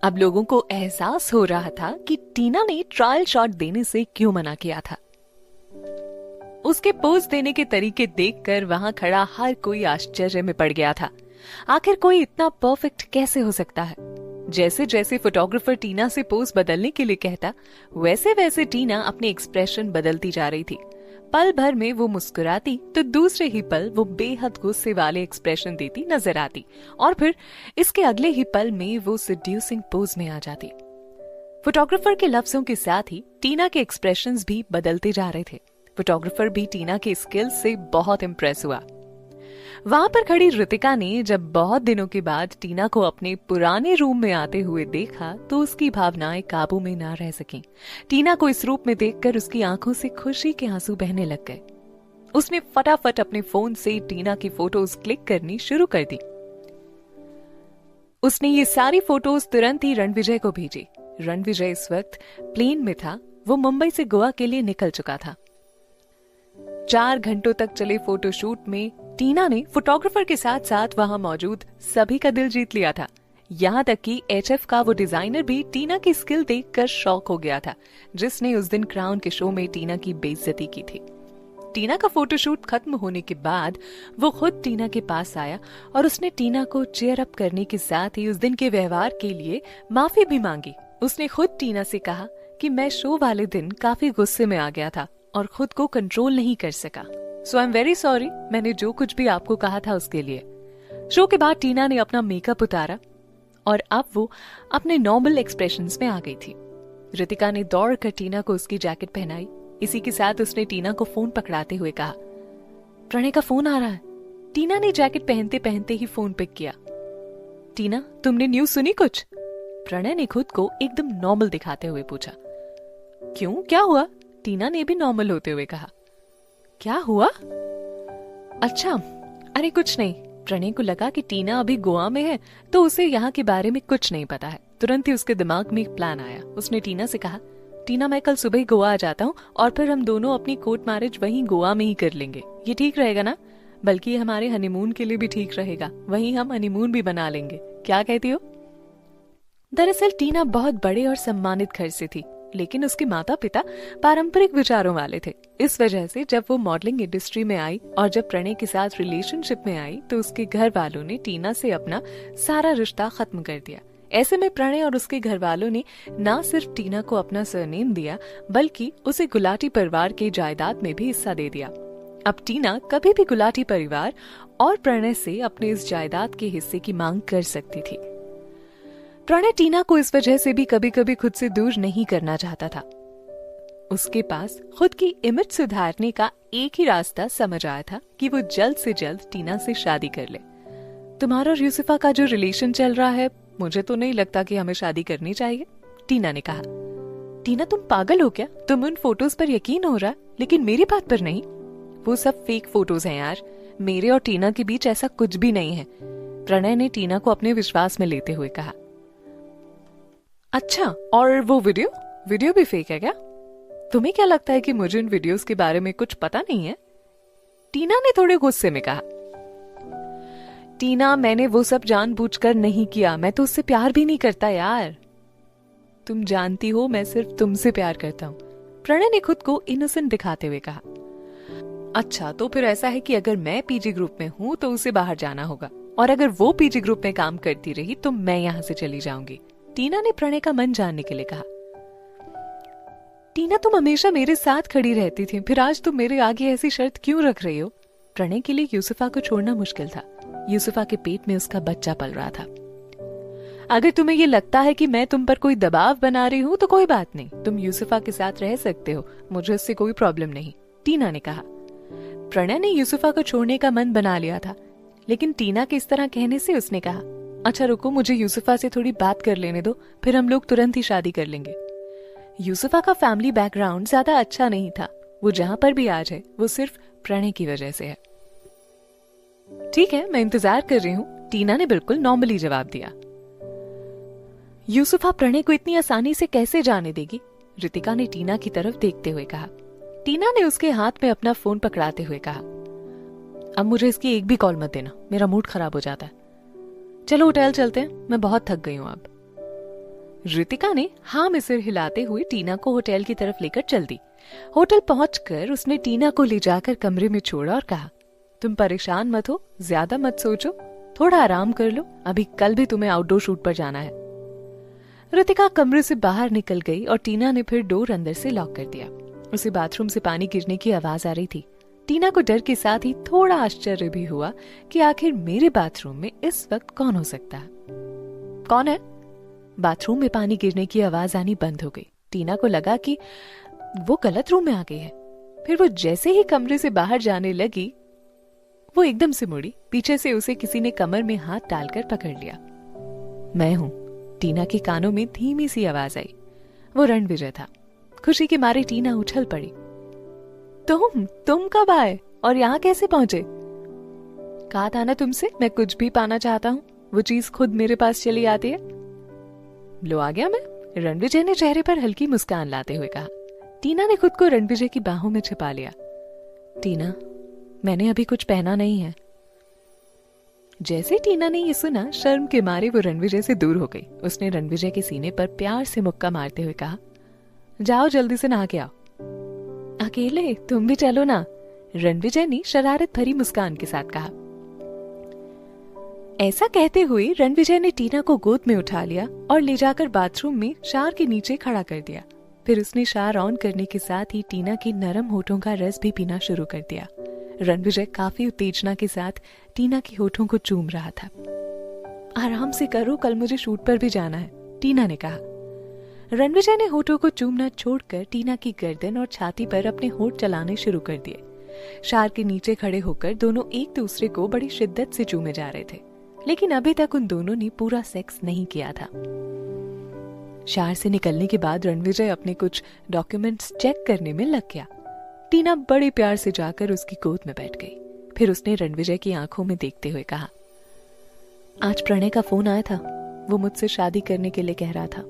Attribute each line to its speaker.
Speaker 1: अब लोगों को एहसास हो रहा था कि टीना ने ट्रायल शॉट देने से क्यों मना किया था। उसके पोज देने के तरीके देखकर वहां खड़ा हर कोई आश्चर्य में पड़ गया था। आखिर कोई इतना परफेक्ट कैसे हो सकता है। जैसे जैसे फोटोग्राफर टीना से पोज बदलने के लिए कहता, वैसे वैसे टीना अपने एक्सप्रेशन बदलती जा रही थी। पल भर में वो मुस्कुराती तो दूसरे ही पल वो बेहद गुस्से वाले एक्सप्रेशन देती नजर आती और फिर इसके अगले ही पल में वो सेड्यूसिंग पोज में आ जाती। फोटोग्राफर के लफ्जों के साथ ही टीना के एक्सप्रेशंस भी बदलते जा रहे थे। फोटोग्राफर भी टीना के स्किल्स से बहुत इम्प्रेस हुआ। वहां पर खड़ी रितिका ने जब बहुत दिनों के बाद टीना को अपने पुराने रूम में आते हुए देखा तो उसकी भावनाएं काबू में ना रह सकीं। टीना को इस रूप में देखकर उसकी आंखों से खुशी के आंसू बहने लग गए। उसने फटाफट अपने फोन से टीना की फोटोज क्लिक करनी शुरू कर दी। उसने ये सारी फोटोज तुरंत ही रणविजय को भेजी। रणविजय इस वक्त प्लेन में था। वो मुंबई से गोवा के लिए निकल चुका था। 4 घंटों तक चले फोटोशूट में टीना ने फोटोग्राफर के साथ साथ वहां मौजूद सभी का दिल जीत लिया था। यहाँ तक कि एचएफ का वो डिजाइनर भी टीना की स्किल देखकर शॉक हो गया था, जिसने उस दिन क्राउन के शो में टीना की बेइज्जती की थी। टीना का फोटोशूट खत्म होने के बाद वो खुद टीना के पास आया और उसने टीना को चीयर अप करने के साथ ही उस दिन के व्यवहार के लिए माफी भी मांगी। उसने खुद टीना से कहा कि मैं शो वाले दिन काफी गुस्से में आ गया था और खुद को कंट्रोल नहीं कर सका। सो आई एम वेरी सॉरी, मैंने जो कुछ भी आपको कहा था उसके लिए। शो के बाद टीना ने अपना मेकअप उतारा और अब वो अपने नॉर्मल एक्सप्रेशंस में आ गई थी। रितिका ने दौड़कर टीना को उसकी जैकेट पहनाई। इसी के साथ उसने टीना को फोन पकड़ाते हुए कहा, प्रणय का फोन आ रहा है। टीना ने जैकेट पहनते पहनते ही फोन पिक किया। टीना, तुमने न्यूज सुनी कुछ? प्रणय ने खुद को एकदम नॉर्मल दिखाते हुए पूछा। क्यों, क्या हुआ? टीना ने भी नॉर्मल होते हुए कहा। क्या हुआ? अच्छा, अरे कुछ नहीं। प्रणय को लगा कि टीना अभी गोवा में है तो उसे यहाँ के बारे में कुछ नहीं पता है। तुरंत ही उसके दिमाग में एक प्लान आया। उसने टीना से कहा, टीना मैं कल सुबह ही गोवा आ जाता हूँ और फिर हम दोनों अपनी कोर्ट मैरिज वहीं गोवा में ही कर लेंगे। ये ठीक रहेगा ना? बल्कि ये हमारे हनीमून के लिए भी ठीक रहेगा। वहीं हम हनीमून भी बना लेंगे। क्या कहती हो? दरअसल टीना बहुत बड़े और सम्मानित घर से थी, लेकिन उसके माता पिता पारंपरिक विचारों वाले थे। इस वजह से जब वो मॉडलिंग इंडस्ट्री में आई और जब प्रणय के साथ रिलेशनशिप में आई तो उसके घर वालों ने टीना से अपना सारा रिश्ता खत्म कर दिया। ऐसे में प्रणय और उसके घर वालों ने न सिर्फ टीना को अपना सरनेम दिया बल्कि उसे गुलाटी परिवार के जायदाद में भी हिस्सा दे दिया। अब टीना कभी भी गुलाटी परिवार और प्रणय से अपने इस जायदाद के हिस्से की मांग कर सकती थी। प्रणय टीना को इस वजह से भी कभी कभी खुद से दूर नहीं करना चाहता था। उसके पास खुद की इमेज सुधारने का एक ही रास्ता समझ आया था कि वो जल्द से जल्द टीना से शादी कर ले। तुम्हारा और यूसुफा का जो रिलेशन चल रहा है, मुझे तो नहीं लगता कि हमें शादी करनी चाहिए, टीना ने कहा। टीना, तुम पागल हो क्या? तुम उन फोटोज पर यकीन हो रहा लेकिन मेरी बात पर नहीं। वो सब फेक फोटोज हैं यार। मेरे और टीना के बीच ऐसा कुछ भी नहीं है, प्रणय ने टीना को अपने विश्वास में लेते हुए कहा। अच्छा, और वो वीडियो भी फेक है क्या? तुम्हें क्या लगता है कि मुझे इन वीडियोस के बारे में कुछ पता नहीं है? टीना ने थोड़े गुस्से में कहा। टीना, मैंने वो सब जानबूझकर नहीं किया। मैं तो उससे प्यार भी नहीं करता यार। तुम जानती हो मैं सिर्फ तुमसे प्यार करता हूँ, प्रणय ने खुद को इनोसेंट दिखाते हुए कहा। अच्छा, तो फिर ऐसा है कि अगर मैं पीजी ग्रुप में हूँ तो उसे बाहर जाना होगा, और अगर वो पीजी ग्रुप में काम करती रही तो मैं यहाँ से चली जाऊंगी, टीना ने प्रणय का मन जानने के लिए कहा। टीना, तुम हमेशा मेरे साथ खड़ी रहती थी, फिर आज तुम मेरे आगे ऐसी शर्त क्यों रख रही हो? प्रणय के लिए यूसुफा को छोड़ना मुश्किल था। यूसुफा के पेट में उसका बच्चा पल रहा था। अगर तुम्हें ये लगता है कि मैं तुम पर कोई दबाव बना रही हूँ तो कोई बात नहीं, तुम यूसुफा के साथ रह सकते हो, मुझे इससे कोई प्रॉब्लम नहीं, टीना ने कहा। प्रणय ने यूसुफा को छोड़ने का मन बना लिया था, लेकिन टीना के इस तरह कहने से उसने कहा, अच्छा रुको, मुझे यूसुफा से थोड़ी बात कर लेने दो, फिर हम लोग तुरंत ही शादी कर लेंगे। यूसुफा का फैमिली बैकग्राउंड ज्यादा अच्छा नहीं था। वो जहां पर भी आज है वो सिर्फ प्रणय की वजह से है। ठीक है, मैं इंतजार कर रही हूँ, टीना ने बिल्कुल नॉर्मली जवाब दिया। यूसुफा प्रणय को इतनी आसानी से कैसे जाने देगी? रितिका ने टीना की तरफ देखते हुए कहा। टीना ने उसके हाथ में अपना फोन पकड़ाते हुए कहा, अब मुझे इसकी एक भी कॉल मत देना, मेरा मूड खराब हो जाता है। चलो होटल चलते हैं, मैं बहुत थक गई हूँ अब। रितिका ने हाँ में सिर हिलाते हुए टीना को होटल की तरफ लेकर चल दी। होटल पहुंचकर उसने टीना को ले जाकर कमरे में छोड़ा और कहा, तुम परेशान मत हो, ज्यादा मत सोचो, थोड़ा आराम कर लो, अभी कल भी तुम्हें आउटडोर शूट पर जाना है। रितिका कमरे से बाहर निकल गई और टीना ने फिर डोर अंदर से लॉक कर दिया। उसे बाथरूम से पानी गिरने की आवाज आ रही थी। टीना को डर के साथ ही थोड़ा आश्चर्य भी हुआ कि आखिर मेरे बाथरूम में इस वक्त कौन हो सकता है। कौन है? बाथरूम में पानी गिरने की आवाज आनी बंद हो गई। टीना को लगा कि वो गलत रूम में आ गई है। फिर वो जैसे ही कमरे से बाहर जाने लगी, वो एकदम से मुड़ी। पीछे से उसे किसी ने कमर में हाथ डालकर पकड़ लिया। मैं हूं, टीना के कानों में धीमी सी आवाज आई। वो रणविजय था। खुशी के मारे टीना उछल पड़ी। तुम कब आए और यहाँ कैसे पहुंचे? कहा था ना तुमसे, मैं कुछ भी पाना चाहता हूँ वो चीज खुद मेरे पास चली आती है। लो आ गया मैं, रणविजय ने चेहरे पर हल्की मुस्कान लाते हुए कहा। टीना ने खुद को रणविजय की बाहों में छिपा लिया। टीना, मैंने अभी कुछ पहना नहीं है। जैसे टीना ने ये सुना, शर्म के मारे वो रणविजय से दूर हो गई। उसने रणविजय के सीने पर प्यार से मुक्का मारते हुए कहा, जाओ जल्दी से नहा के आओ। अकेले? तुम भी चलो ना, रणविजय ने शरारत भरी मुस्कान के साथ कहा। ऐसा कहते हुए रणविजय ने टीना को गोद में उठा लिया और ले जाकर बाथरूम में शावर के नीचे खड़ा कर दिया। फिर उसने शावर ऑन करने के साथ ही टीना के नरम होठों का रस भी पीना शुरू कर दिया। रणविजय काफी उत्तेजना के साथ टीना के होठों को चूम रहा था। आराम से करो, कल मुझे शूट पर भी जाना है, टीना ने कहा। रणविजय ने होठों को चूमना छोड़कर टीना की गर्दन और छाती पर अपने होठ चलाने शुरू कर दिए। शावर के नीचे खड़े होकर दोनों एक दूसरे को बड़ी शिद्दत से चूमे जा रहे थे, लेकिन अभी तक उन दोनों ने पूरा सेक्स नहीं किया था। शावर से निकलने के बाद रणविजय अपने कुछ डॉक्यूमेंट्स चेक करने में लग गया। टीना बड़े प्यार से जाकर उसकी गोद में बैठ गई। फिर उसने रणविजय की आंखों में देखते हुए कहा, आज प्रणय का फोन आया था, वो मुझसे शादी करने के लिए कह रहा था।